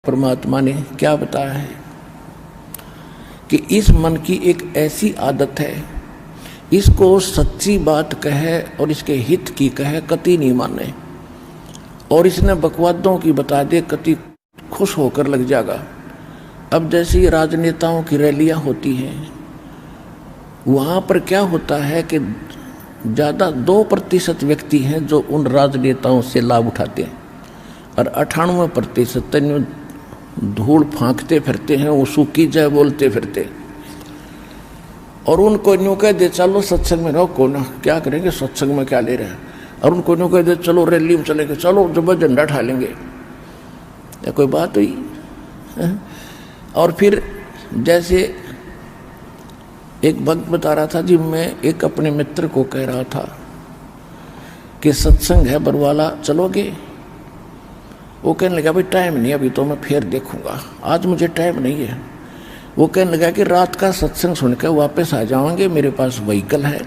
परमात्मा ने क्या बताया है कि इस मन की एक ऐसी आदत है, इसको सच्ची बात कहे और इसके हित की कहे कति नहीं माने, और इसने बकवादों की बता दे कति खुश होकर लग जाएगा। अब जैसे ही राजनेताओं की रैलियां होती हैं, वहाँ पर क्या होता है कि ज़्यादा 2% व्यक्ति हैं जो उन राजनेताओं से लाभ उठाते हैं, और 98% धूल फांकते फिरते हैं, वो सूखी जय बोलते फिरते। और उनको न्यू कह दे चलो सत्संग में रहो, को ना क्या करेंगे, सत्संग में क्या ले रहे हैं। और उनको न्यू कह दे चलो रैली में चलेंगे, चलो जब झंडा उठा लेंगे, या कोई बात हुई। और फिर जैसे एक भक्त बता रहा था जी, मैं एक अपने मित्र को कह रहा था कि सत्संग है बरवाला, चलोगे? वो कहने लगा भाई टाइम नहीं, अभी तो मैं फिर देखूंगा, आज मुझे टाइम नहीं है। वो कहने लगा कि रात का सत्संग सुनकर वापस आ जाओगे, मेरे पास व्हीकल है,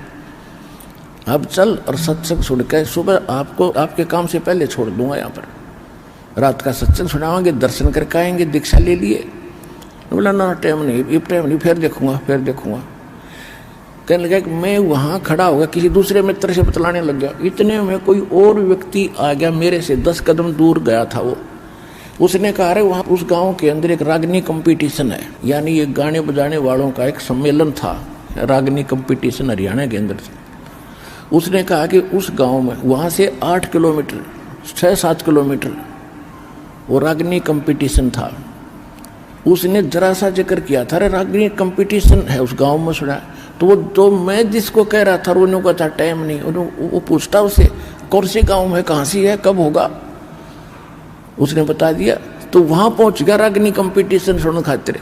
अब चल और सत्संग सुनकर सुबह आपको आपके काम से पहले छोड़ दूंगा यहाँ पर। रात का सत्संग सुनाओगे, दर्शन करके आएंगे, दीक्षा ले लिए। बोला ना टाइम नहीं, ये टाइम नहीं, फिर देखूंगा फिर देखूंगा। कहने लगा कि मैं वहाँ खड़ा होगा, किसी दूसरे मित्र से बतलाने लग गया। इतने में कोई और व्यक्ति आ गया, मेरे से 10 कदम दूर गया था वो। उसने कहा अरे वहाँ उस गांव के अंदर एक रागनी कंपटीशन है, यानी ये गाने बजाने वालों का एक सम्मेलन था, रागनी कंपटीशन हरियाणा के अंदर से। उसने कहा कि उस गांव में वहाँ से 8 किलोमीटर 6-7 किलोमीटर वो रागनी कंपटीशन था। उसने जरा सा जिक्र किया था, अरे रागनी कंपटीशन है उस गांव में, सुना। तो वो जो मैं जिसको कह रहा था उन्होंने कहा था टाइम नहीं। वो पूछता उसे कौन से गांव में, कहाँ से है, कब होगा, उसने बता दिया। तो वहां पहुंच गया रागनी कंपटीशन सुनने खातिर,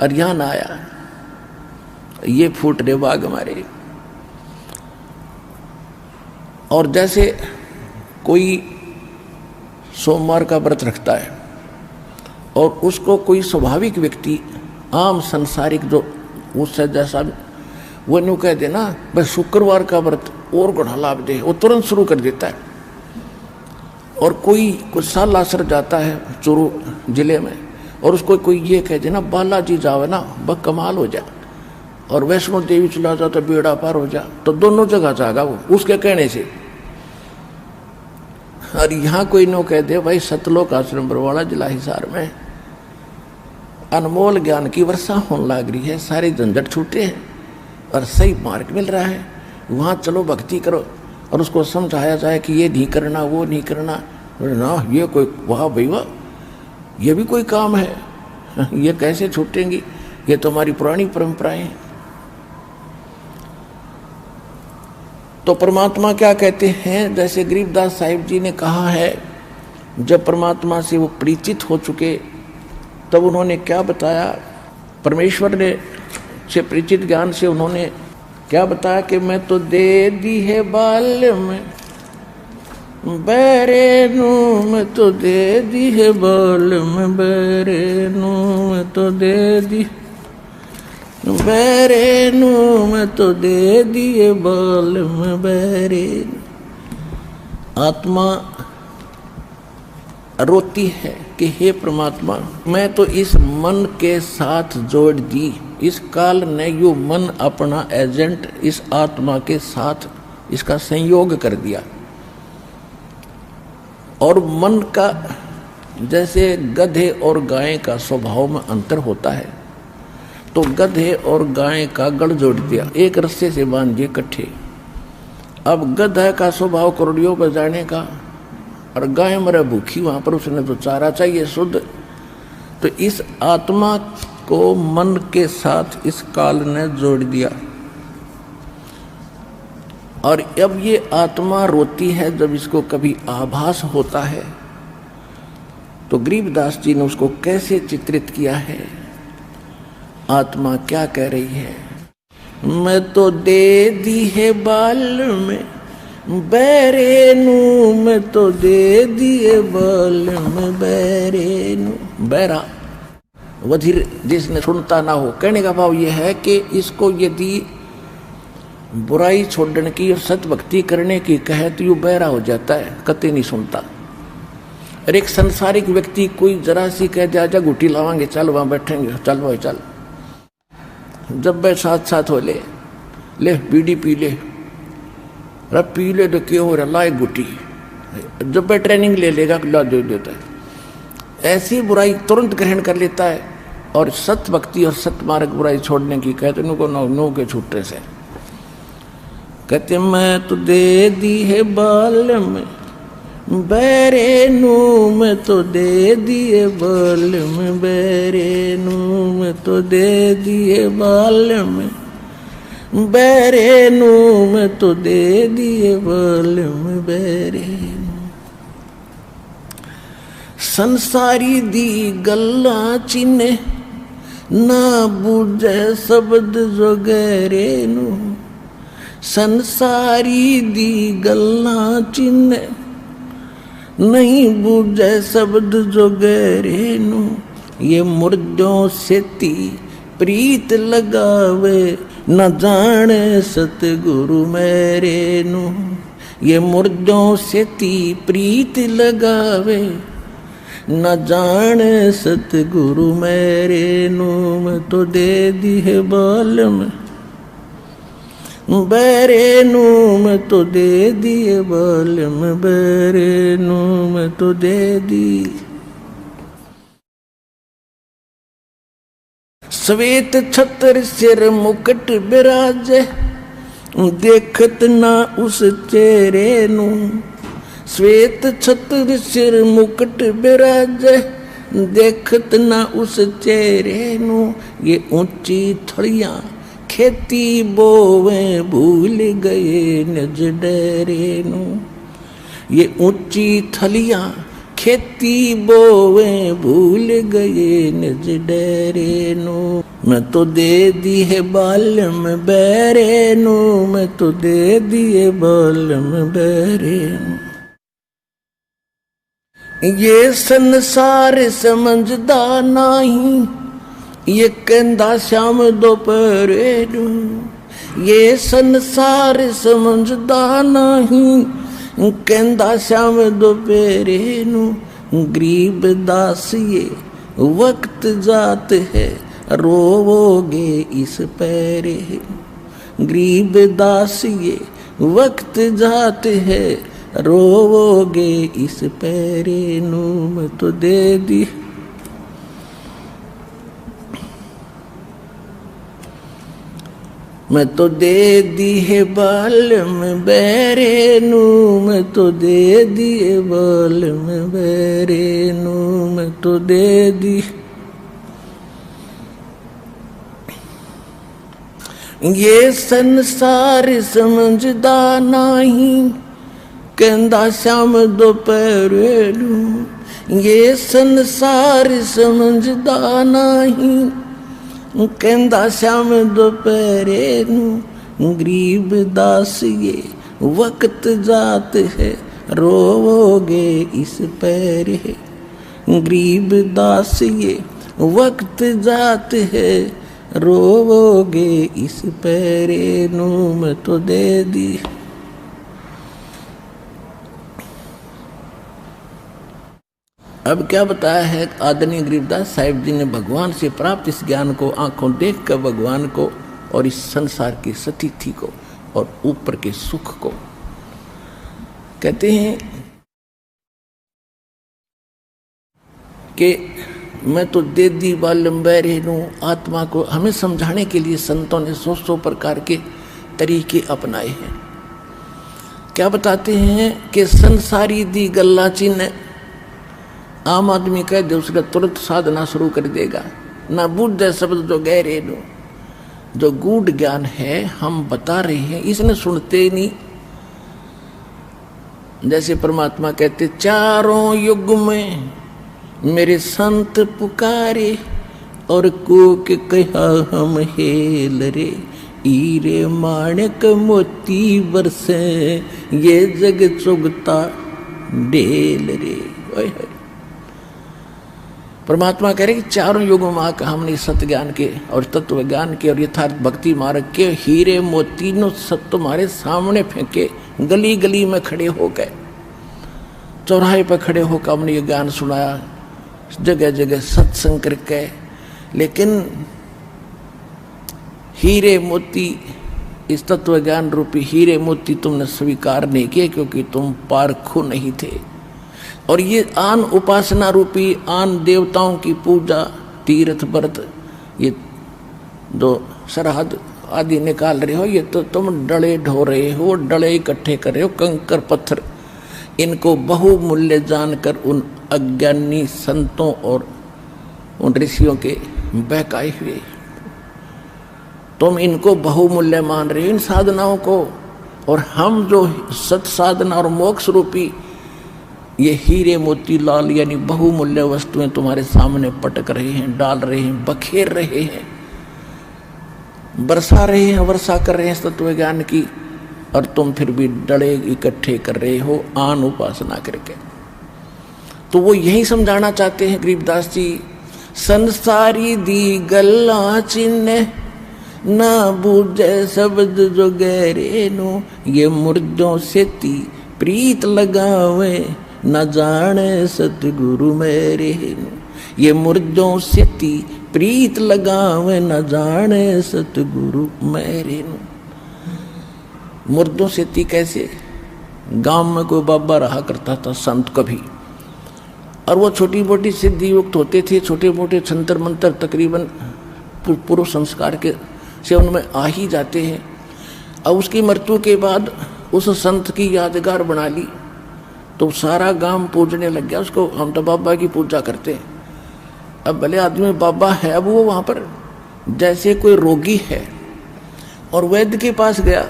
और यहाँ ना आया। ये फूट रहे बाग हमारे। और जैसे कोई सोमवार का व्रत रखता है और उसको कोई स्वाभाविक व्यक्ति आम संसारिक जो उससे जैसा वो न्यू कह देना भाई शुक्रवार का व्रत और गुणा लाभ दे, वो तुरंत शुरू कर देता है। और कोई कुछ साल आसर जाता है चूरू जिले में, और उसको कोई ये कह देना बालाजी जावे ना बस कमाल हो जा, और वैष्णो देवी चला जाओ तो बेड़ा पार हो जा, तो दोनों जगह जाएगा वो उसके कहने से। और यहाँ कोई नो कह दे भाई सतलोक आश्रम बरवाला जिला हिसार में अनमोल ज्ञान की वर्षा होने लग रही है, सारे झंझट छूटे हैं और सही मार्ग मिल रहा है, वहाँ चलो भक्ति करो। और उसको समझाया जाए कि ये नहीं करना वो नहीं करना, ना ये कोई वाह भाई वाह, ये भी कोई काम है, ये कैसे छूटेंगी, ये तो हमारी पुरानी परंपराएं हैं। तो परमात्मा क्या कहते हैं, जैसे गरीबदास साहिब जी ने कहा है, जब परमात्मा से वो परिचित हो चुके तब उन्होंने क्या बताया, परमेश्वर ने से परिचित ज्ञान से उन्होंने क्या बताया कि मैं तो दे दी है बाल में बैरेनू, मैं तो दे दी है बाल में बैरेनू, मैं तो दे दी बैरेनू, मैं तो दे दिए बाल में बैरेनू। आत्मा रोती है कि हे परमात्मा मैं तो इस मन के साथ जोड़ दी, इस काल ने यो मन अपना एजेंट इस आत्मा के साथ इसका संयोग कर दिया। और मन का जैसे गधे और गाय का स्वभाव में अंतर होता है, तो गधे और गाय का गढ़ जोड़ दिया, एक रस्से से बांध दिए इकट्ठे। अब गधा का स्वभाव करोड़ियों पर जाने का, और गाय मरे भूखी, वहां पर उसने तो चारा चाहिए शुद्ध। तो इस आत्मा को मन के साथ इस काल ने जोड़ दिया। और अब ये आत्मा रोती है जब इसको कभी आभास होता है। तो गरीबदास जी ने उसको कैसे चित्रित किया है, आत्मा क्या कह रही है, मैं तो दे दी है बाल में बैरेनू, मैं तो दे दिए बाल में बैरेनू। बैरा वधिर जिसने सुनता ना हो, कहने का भाव यह है कि इसको यदि बुराई छोड़ने की और सत भक्ति करने की कहे तो यू बहरा हो जाता है, कतई नहीं सुनता। और एक संसारिक व्यक्ति कोई जरा सी कह दिया जा गुटी लावांगे, चल वहां बैठेंगे, चल भाई चल। जब वह साथ साथ हो ले बीड़ी पी ले, अरे पी ले तो क्यों हो रहा, ला एक गुटी। जब वह ट्रेनिंग ले लेगा ला दे देता है। ऐसी बुराई तुरंत ग्रहण कर लेता है और सत्य भक्ति और सत्य मार्ग बुराई छोड़ने की कहते उनको नो के छूटे से कहते मैं तो दे दी है बाल में बैरे नू, मैं तो दे दिए बाल में बैरे नू, मैं तो दे दिए बाल में बैरे नू, मैं तो दे दिए बाल में बैरे नू। संसारी दी गल्ला चिन्हे ना बूझे शब्द जो गहरे नू, संसारी दी गल्ला चिन्हे नहीं बूझे शब्द जो गहरे नू। ये मुर्दों से ती प्रीत लगावे न जाने सतगुरु मेरे नू। ये मुर्दों से ती प्रीत लगावे न जाने सतगुरु मेरे नू। मैं तो दे दी है बाल में बैरे नू, मैं तो दे दिए बाल में बैरे नू, मैं तो दे दी। श्वेत छत्र सिर मुकुट बिराजे देखत ना उस चेहरे नू। श्वेत छत्र सिर मुकुट बिराजे देखत ना उस चेहरे नू। ये ऊंची थड़ियां खेती बोवे भूल गए निज डेरे नू। ये ऊंची थलियां खेती बोवे भूल गए निज डेरे नू। मैं तो दे दी है बाल में बैरे नू, मैं तो दे दिए बाल में बैरे नू। ये संसार समझदा नहीं ये कहंदा श्याम दोपहरे नू। ये संसार समझदा नहीं कहंदा श्याम दोपहरे नू। गरीब दास ये वक्त जात है रोवोगे इस पैरे। गरीब दास ये वक्त जात है रोवोगे इस पैरे नू। मैं तो दे दी मैं तो दे दी है बाल में बैरे नू। मैं तो दे दिए बाल में बैरे नू, मैं तो दे दी। ये संसार समझदा नहीं कहंदा श्याम दोपहरे नू। ये संसार समझदा नहीं कहंदा श्याम दोपहरे नू। गरीब दास ये वक्त जात है रोवोगे इस पैरे। गरीब दास ये वक्त जात है रोवोगे इस पैरे नू। मैं तो दे दी अब क्या बताया है आदरणीय गरीबदास साहिब जी ने भगवान से प्राप्त इस ज्ञान को आंखों देख कर भगवान को और इस संसार की स्थिति को और ऊपर के सुख को कहते हैं कि मैं तो दे दी बालंबे रेनू। आत्मा को हमें समझाने के लिए संतों ने 100 प्रकार के तरीके अपनाए हैं। क्या बताते हैं कि संसारी दी गल्ला चिन्ह आम आदमी कह दे उसका तुरंत साधना शुरू कर देगा। ना बुद्ध शब्द जो गहरे नो जो गूढ़ ज्ञान है हम बता रहे हैं इसने सुनते नहीं। जैसे परमात्मा कहते चारों युग में मेरे संत पुकारे और कूक कहा हम हेल रे। हीरे माणक मोती बरसे ये जग चुगता डेल रे। परमात्मा कह रहे कि चारों युगों में आकर हमने सत्य ज्ञान के और तत्व ज्ञान के और यथार्थ भक्ति मार्ग के हीरे मोती नो सब तुम्हारे सामने फेंके, गली गली में खड़े हो गए। चौराहे पर खड़े होकर हमने ये ज्ञान सुनाया, जगह जगह सत्संग करके, लेकिन हीरे मोती, इस तत्व ज्ञान रूपी हीरे मोती तुमने स्वीकार नहीं किए क्योंकि तुम पारखू नहीं थे। और ये आन उपासना रूपी आन देवताओं की पूजा, तीर्थ व्रत, ये जो सरहद आदि निकाल रहे हो, ये तो तुम डले ढो रहे हो, डले इकट्ठे कर रहे हो, कंकर पत्थर, इनको बहुमूल्य जानकर उन अज्ञानी संतों और उन ऋषियों के बहकाए हुए तुम इनको बहुमूल्य मान रहे हो, इन साधनाओं को। और हम जो सत साधना और मोक्ष रूपी ये हीरे मोती लाल यानी बहुमूल्य वस्तुएं तुम्हारे सामने पटक रहे हैं, डाल रहे हैं, बखेर रहे हैं, बरसा रहे हैं, वर्षा कर रहे हैं तत्व ज्ञान की, और तुम फिर भी डले इकट्ठे कर रहे हो आन उपासना करके। तो वो यही समझाना चाहते हैं गरीबदास जी, संसारी दी गल्ला चिन्ह ना बूझे शब्द जो गहरे नो, ये मुर्दों से ती प्रीत लगावे न जाने सतगुरु मेरे नो, ये मुर्दों से ती प्रीत लगावे न जाने सतगुरु मेरे नो। मुर्दों से ती कैसे? गांव में कोई बाबा रहा करता था संत कभी, और वो छोटी मोटी सिद्धि युक्त होते थे, छोटे मोटे छंतर मंतर तकरीबन पूर्व संस्कार के से उनमें आ ही जाते हैं। अब उसकी मृत्यु के बाद उस संत की यादगार बना ली तो सारा गांव पूजने लग गया उसको, हम तो बाबा की पूजा करते हैं। अब भले आदमी बाबा है, अब वो वहाँ पर जैसे कोई रोगी है और वैद्य के पास गया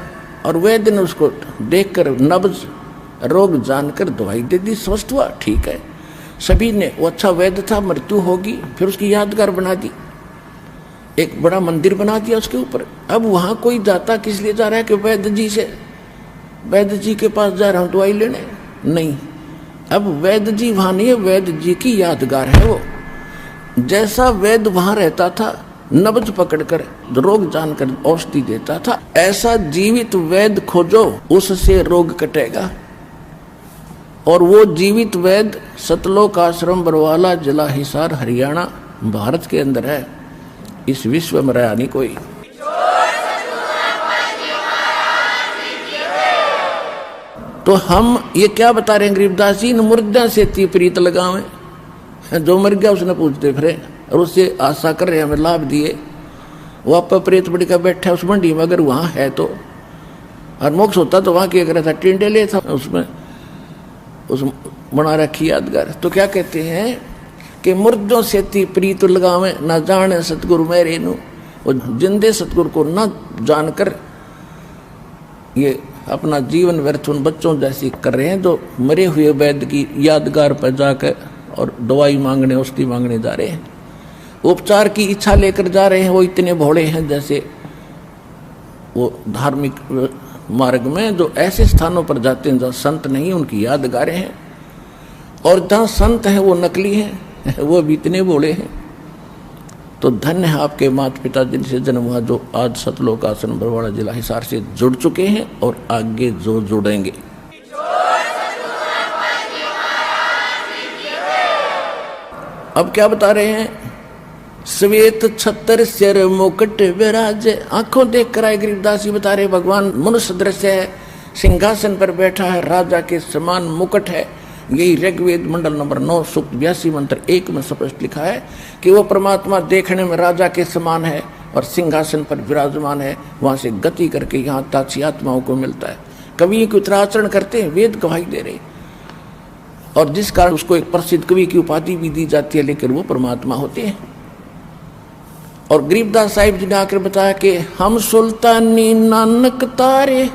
और वैद्य ने उसको देखकर नब्ज रोग जानकर दवाई दे दी, स्वस्थ हुआ, ठीक है। सभी ने, वो अच्छा वैद्य था, मृत्यु होगी, फिर उसकी यादगार बना दी, एक बड़ा मंदिर बना दिया उसके ऊपर। अब वहाँ कोई जाता किस लिए जा रहा है कि वैद्य जी से, वैद्य जी के पास जा रहा हूँ दवाई लेने, नहीं। अब वैद्य जी वहाँ नहीं है, वैद्य जी की यादगार है वो। जैसा वैद्य वहाँ रहता था, नब्ज पकड़कर रोग जानकर औषधि देता था, ऐसा जीवित वैद्य खोजो, उससे रोग कटेगा। और वो जीवित वैद्य सतलोक आश्रम बरवाला, जिला हिसार, हरियाणा, भारत के अंदर है, इस विश्व में रहा नहीं कोई। तो हम ये क्या बता रहे हैं गरीबदास जी, मुर्दा से ती प्रीत लगावे, जो मर गया उसने पूछते फिरे और उससे आशा कर रहे हमें लाभ दिए। वो आप प्रेत बड़ी का बैठा उस मंडी में, अगर वहाँ है तो, और मोक्ष होता तो वहाँ क्या कर रहा था, टिंडे था उसमें, उस बना रखी यादगार। तो क्या कहते हैं कि मुर्दों से ती प्रीत लगावे ना जाने सतगुरु मेरे नु, वो जिंदे सतगुरु को न जानकर ये अपना जीवन व्यर्थ उन बच्चों जैसी कर रहे हैं जो मरे हुए वैद्य की यादगार पर जाकर और दवाई मांगने, औषधि मांगने जा रहे हैं, उपचार की इच्छा लेकर जा रहे हैं। वो इतने भोले हैं जैसे वो धार्मिक मार्ग में जो ऐसे स्थानों पर जाते हैं जहाँ संत नहीं, उनकी यादगारें हैं, और जहाँ संत हैं वो नकली हैं, वो भी इतने भोले हैं। तो धन्य है आपके माता पिता जिनसे जन्म हुआ, जो आज सतलोक आश्रम बरवाड़ा जिला हिसार से जुड़ चुके हैं और आगे जो जुड़ेंगे। अब क्या बता रहे हैं, श्वेत छत्र सिर मुकुट विराजे, आंखों देख कर आए गरीबदास जी बता रहे, भगवान मनुष्य दृश्य है, सिंहासन पर बैठा है, राजा के समान मुकुट है। यही ऋग्वेद मंडल नंबर 9 सूक्त 82 मंत्र 1 में स्पष्ट लिखा है कि वो परमात्मा देखने में राजा के समान है और सिंहासन पर विराजमान है, वहां से गति करके यहाँ ताक्षी आत्माओं को मिलता है। कवि की उत्तराचरण करते हैं, वेद गवाही दे रहे, और जिस कारण उसको एक प्रसिद्ध कवि की उपाधि भी दी जाती है, लेकिन वो परमात्मा होते हैं। और गरीबदास साहिब जी ने आकर बताया कि हम सुल्तानी नानक तारे,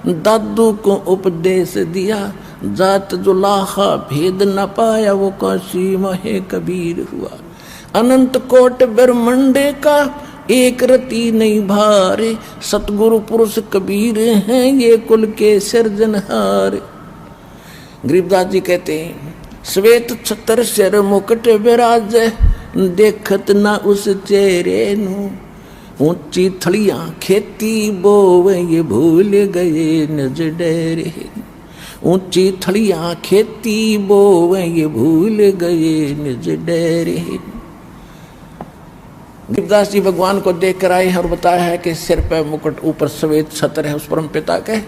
दादू को उपदेश दिया, जात जो लाहा भेद न पाया, वो काशी महे कबीर हुआ। अनंत कोट ब्रह्मंडे का एक रति नहीं भारे, सतगुरु पुरुष कबीर हैं ये कुल के सिरजनहार। गरीबदास जी कहते हैं, श्वेत छत्र सिर मुकुट विराज, देखत ना उस चेहरे नु, ऊंची थलियां खेती बोवे ये भूल गए निज डेरे। ऊंची थड़ियां खेती बोवे ये भूल गए निज डेरे। गरीबदास जी भगवान को देख कर आए हैं और बताया है कि सिर पे मुकुट, ऊपर सफेद छत्र है उस परम पिता के,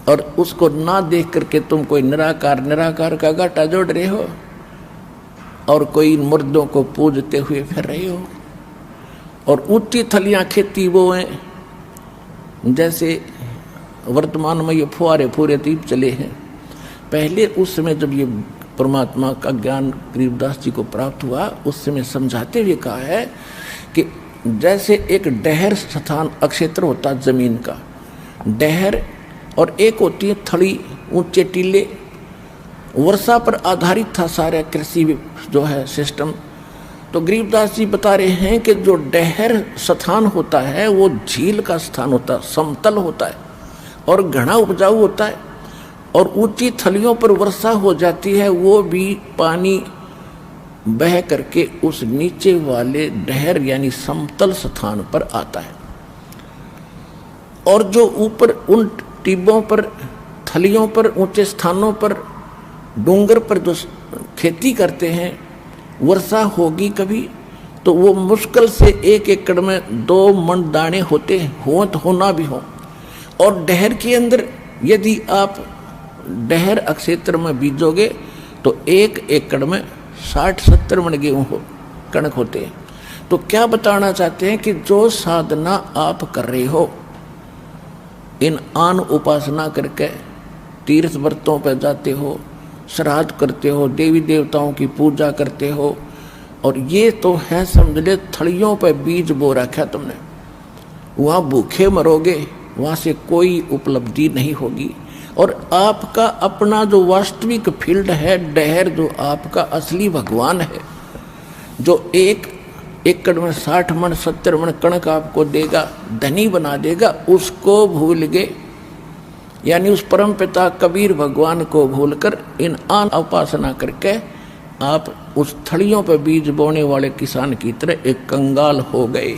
और उसको ना देख करके तुम कोई निराकार निराकार का घाटा जोड़ रहे हो और कोई मुर्दों को पूजते हुए फिर रहे हो। और ऊंची थलियां खेती वो हैं, जैसे वर्तमान में ये फुहारे फूरे दीप चले हैं। पहले उस समय जब ये परमात्मा का ज्ञान गरीबदास जी को प्राप्त हुआ, उस समय समझाते हुए कहा है कि जैसे एक डहर स्थान अक्षेत्र होता जमीन का डहर, और एक होती है थड़ी ऊंचे टीले, वर्षा पर आधारित था सारा कृषि जो है सिस्टम। तो गरीबदास जी बता रहे हैं कि जो डहर स्थान होता है वो झील का स्थान होता है, समतल होता है और घना उपजाऊ होता है, और ऊंची थलियों पर वर्षा हो जाती है, वो भी पानी बह करके उस नीचे वाले डहर यानी समतल स्थान पर आता है। और जो ऊपर उन टिब्बों पर, थलियों पर, ऊंचे स्थानों पर, डूंगर पर जो खेती करते हैं, वर्षा होगी कभी तो वो मुश्किल से 1 एकड़ में 2 मन दाने होते हो तो होना भी हो। और डहर के अंदर यदि आप डहर अक्षेत्र में बीजोगे तो 1 एकड़ में 60-70 मन गेहूं हो कणक होते हैं। तो क्या बताना चाहते हैं कि जो साधना आप कर रहे हो, इन आन उपासना करके तीर्थ व्रतों पर जाते हो, श्राद्ध करते हो, देवी देवताओं की पूजा करते हो, और ये तो है समझ ले थड़ियों पर बीज बो रखा तुमने, वहाँ भूखे मरोगे, वहाँ से कोई उपलब्धि नहीं होगी। और आपका अपना जो वास्तविक फील्ड है डहर, जो आपका असली भगवान है, जो 1 एकड़ में 60 मन 70 मन कणक आपको देगा, धनी बना देगा, उसको भूल गए। यानी उस परम पिता कबीर भगवान को भूलकर इन आन उपासना करके आप उस थड़ियों पर बीज बोने वाले किसान की तरह एक कंगाल हो गए,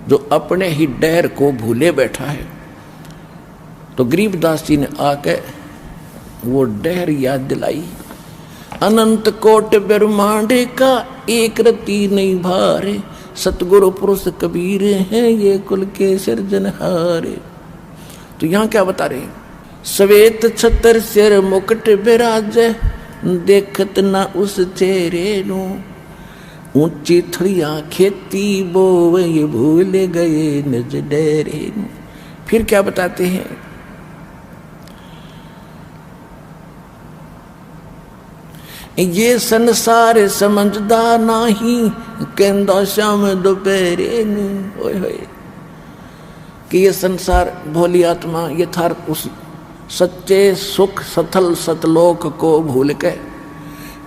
जो अपने ही डहर को भूले बैठा है। तो गरीबदास जी ने आके वो डहर याद दिलाई। अनंत कोट ब्रह्मांड का एक रति नहीं भारे, सतगुरु पुरुष कबीर हैं ये कुल के सिरजनहारे। तो यहाँ क्या बता रहे हैं? श्वेत छतर सिर मुकुट बिराज, देखत ना उस चेहरे नु, ऊंची थड़ियां खेती बोवे ये भूल गए निज डेरे नु। फिर क्या बताते हैं? ये संसार समझदा नाही, कहंदा श्याम दोपहरे नु। ओए होए कि ये संसार भोली आत्मा यथार्थ उस सच्चे सुख सथल सतलोक को भूल के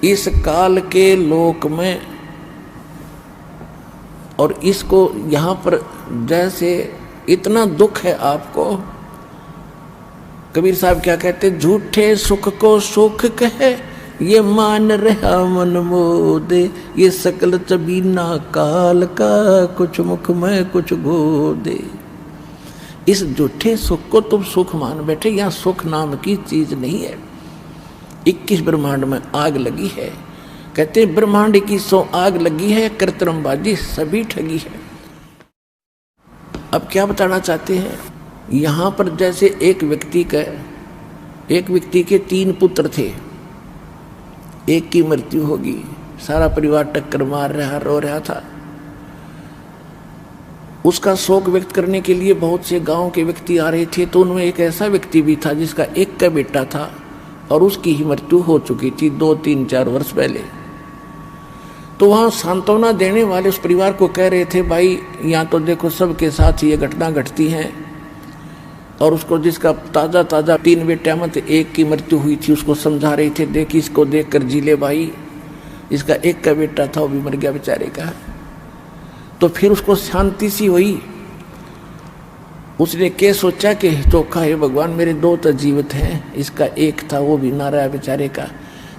इस काल के लोक में, और इसको यहाँ पर जैसे इतना दुख है आपको, कबीर साहब क्या कहते, झूठे सुख को सुख कहे ये मान रहा मन मोदे, ये सकल चबीना काल का कुछ मुख में कुछ गोदे। इस झूठे सुख को तुम सुख मान बैठे, यहाँ सुख नाम की चीज नहीं है। 21 ब्रह्मांड में आग लगी है, कहते ब्रह्मांड की 100 आग लगी है, कृत्रिमबाजी सभी ठगी है। अब क्या बताना चाहते हैं? यहाँ पर जैसे एक व्यक्ति के 3 पुत्र थे, एक की मृत्यु होगी, सारा परिवार टक्कर मार रहा, रो रहा था। उसका शोक व्यक्त करने के लिए बहुत से गांव के व्यक्ति आ रहे थे। तो उनमें एक ऐसा व्यक्ति भी था जिसका एक का बेटा था और उसकी ही मृत्यु हो चुकी थी 2, 3, 4 वर्ष पहले। तो वहाँ सांत्वना देने वाले उस परिवार को कह रहे थे, भाई यहाँ तो देखो सबके साथ ये घटना घटती है, और उसको जिसका ताज़ा 3 बेटा में एक की मृत्यु हुई थी, उसको समझा रहे थे, देख इसको देख कर जी ले भाई, इसका एक का बेटा था वो भी मर गया बेचारे का। तो फिर उसको शांति सी हुई, उसने क्या सोचा कि चोखा है भगवान, मेरे 2 तो जीवित हैं, इसका एक था वो भी ना रहा बेचारे का।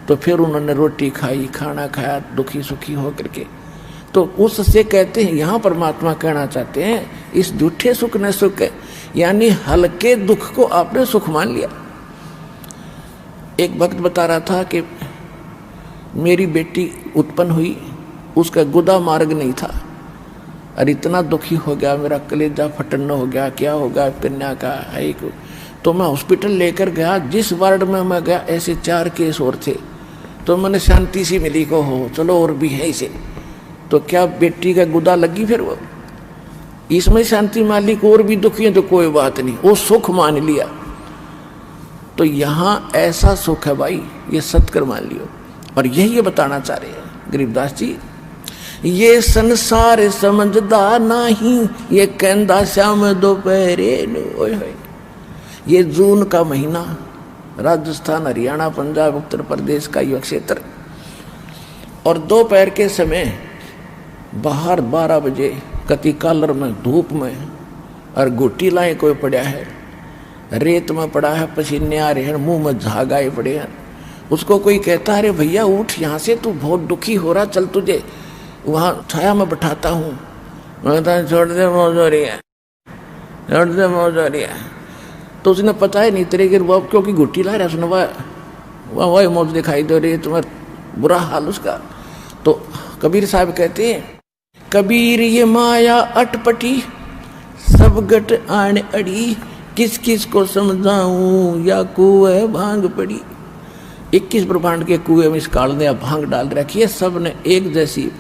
तो फिर उन्होंने रोटी खाई, खाना खाया, दुखी सुखी हो करके। तो उससे कहते हैं, यहाँ परमात्मा कहना चाहते हैं, इस झूठे सुख ने सुख, यानी हल्के दुख को आपने सुख मान लिया। एक भक्त बता रहा था कि मेरी बेटी उत्पन्न हुई, उसका गुदा मार्ग नहीं था और इतना दुखी हो गया, मेरा कलेजा फटन हो गया, क्या होगा कन्या का है। तो मैं हॉस्पिटल लेकर गया, जिस वार्ड में मैं गया ऐसे 4 केस और थे, तो मैंने शांति सी मिली को हो चलो और भी है इसे। तो क्या बेटी का गुदा लगी, फिर वो इसमें शांति मालिक और भी दुखी है तो कोई बात नहीं, वो सुख मान लिया। तो यहाँ ऐसा सुख है भाई, ये सत्कर मान लियो। और यही ये बताना चाह रहे हैं गरीबदास जी, ये संसार समझदा नहीं, ये कहंदा श्याम दोपहरे। ये जून का महीना, राजस्थान, हरियाणा, पंजाब, उत्तर प्रदेश का युवा क्षेत्र, और दोपहर के समय बाहर 12 बजे कति कालर में धूप में और घुट्टी लाए कोई पड़ा है, रेत में पड़ा है, पसीने आ रहे हैं, मुंह में झाग आए पड़े हैं। उसको कोई कहता है अरे भैया उठ यहाँ से, तू बहुत दुखी हो रहा, चल तुझे वहाँ छाया में बैठाता हूँ। छोड़ दे मौज हो रही है, छोड़ दे मौज हो रही है। तो उसने पता ही नहीं तेरे के बाप क्योंकि घुट्टी ला रहा, सुना वह वही मौज दिखाई दे रही है, तुम्हारा बुरा हाल उसका। तो कबीर साहब कहते हैं, कबीर ये माया अटपटी सब गट आने अड़ी, किस किस को समझाऊं या कुएं भांग पड़ी। 21 ब्रह्मांड के कुएं में इस काल ने भांग डाल रखी है, सब ने एक जैसी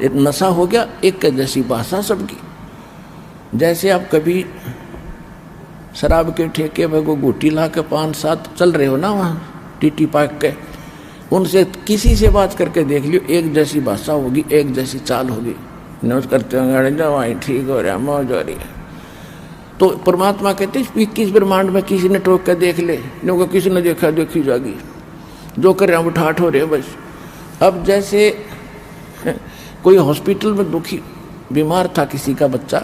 नशा हो गया, एक जैसी भाषा सबकी। जैसे आप कभी शराब के ठेके में को घुट्टी ला के 5-7 चल रहे हो ना, वहाँ टीटी पाक के, उनसे किसी से बात करके देख लियो, एक जैसी भाषा होगी, एक जैसी चाल होगी, नोट करते होंगे वहीं ठीक हो रहा है, मौज हो रही है। तो परमात्मा कहते 21 ब्रह्मांड में किसी ने टोक कर देख ले, क्योंकि किसी ने देखा देखी जाएगी, जो कर रहे हैं ठाठ हो रहे बस। अब जैसे कोई हॉस्पिटल में दुखी बीमार था किसी का बच्चा,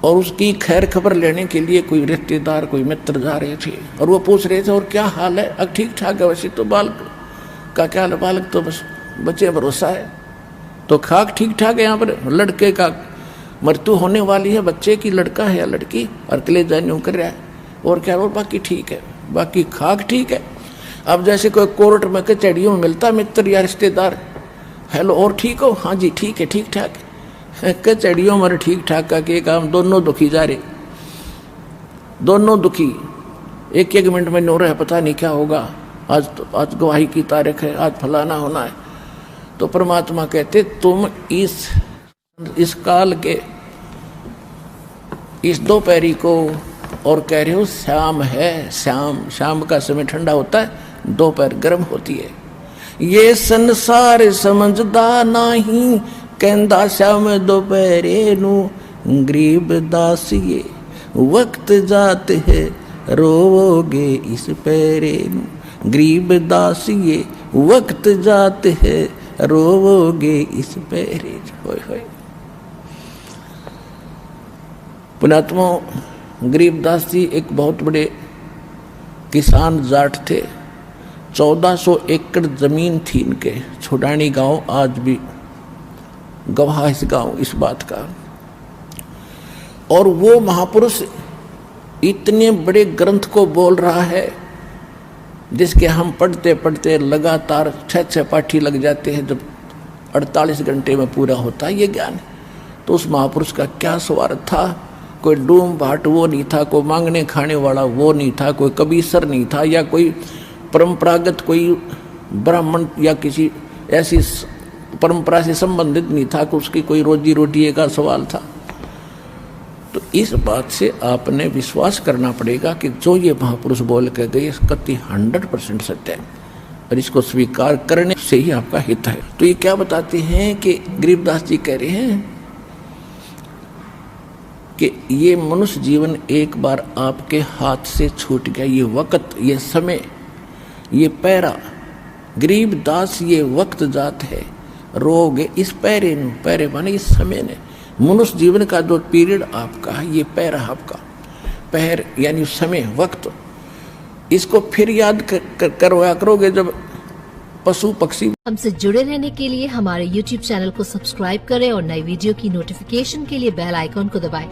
और उसकी खैर खबर लेने के लिए कोई रिश्तेदार कोई मित्र जा रहे थे, और वो पूछ रहे थे और क्या हाल है, अब ठीक ठाक है, वैसे तो बालक का क्या हाल, बालक तो बस बच्चे भरोसा है, तो खाक ठीक ठाक है, यहाँ पर लड़के का मृत्यु होने वाली है, बच्चे की लड़का है या लड़की, और कलेजा न्यू कर रहा है, और क्या और बाकी ठीक है, बाकी खाक ठीक है। अब जैसे कोई कोर्ट में कचहरियों में मिलता मित्र या रिश्तेदार, हेलो और ठीक हो, हाँ जी ठीक है, ठीक ठाक है, कचहरियों में ठीक ठाक का के काम, दोनों दुखी जा रहे, दोनों दुखी, एक एक मिनट में नो रहे, पता नहीं क्या होगा, आज गवाही की तारीख है, आज फलाना होना है। तो परमात्मा कहते तुम इस काल के इस दोपहरी को और कह रहे हो शाम है, शाम का समय ठंडा होता है, दोपहर गर्म होती है। ये संसार समझदा नहीं, कहंदा श्याम दोपहरे नू, गरीब दासिए वक्त जात है, रोवोगे इस पैरे नू, गरीब दासिए वक्त जात है, रोवोगे इस पैरे। होय पुणात्मा गरीबदास जी एक बहुत बड़े किसान जाट थे, 1400 एकड़ जमीन थी इनके, छोड़ानी गांव आज भी गवाह इस गांव इस बात का। और वो महापुरुष इतने बड़े ग्रंथ को बोल रहा है जिसके हम पढ़ते पढ़ते लगातार 6-6 पाठी लग जाते हैं, जब 48 घंटे में पूरा होता है ये ज्ञान। तो उस महापुरुष का क्या स्वार्थ था, कोई डूम भाट वो नहीं था, कोई मांगने खाने वाला वो नहीं था, कोई कबीसर नहीं था, या कोई परंपरागत कोई ब्राह्मण या किसी ऐसी परंपरा से संबंधित नहीं था कि उसकी कोई रोजी रोटी का सवाल था। तो इस बात से आपने विश्वास करना पड़ेगा कि जो ये महापुरुष बोल के गए कति 100% सत्य है, और इसको स्वीकार करने से ही आपका हित है। तो ये क्या बताते हैं कि गरीबदास जी कह रहे हैं कि ये मनुष्य जीवन एक बार आपके हाथ से छूट गया, ये वक्त, ये समय, ये पैरा, गरीबदास ये वक्त जात है, रोग इस पैरे ने, पैरे माने इस समय ने, मनुष्य जीवन का जो पीरियड आपका है ये पैरा आपका, पैर यानी समय वक्त, इसको फिर याद करवाया करोगे जब पशु पक्षी। हमसे जुड़े रहने के लिए हमारे YouTube चैनल को सब्सक्राइब करें और नई वीडियो की नोटिफिकेशन के लिए बेल आइकॉन को दबाएं।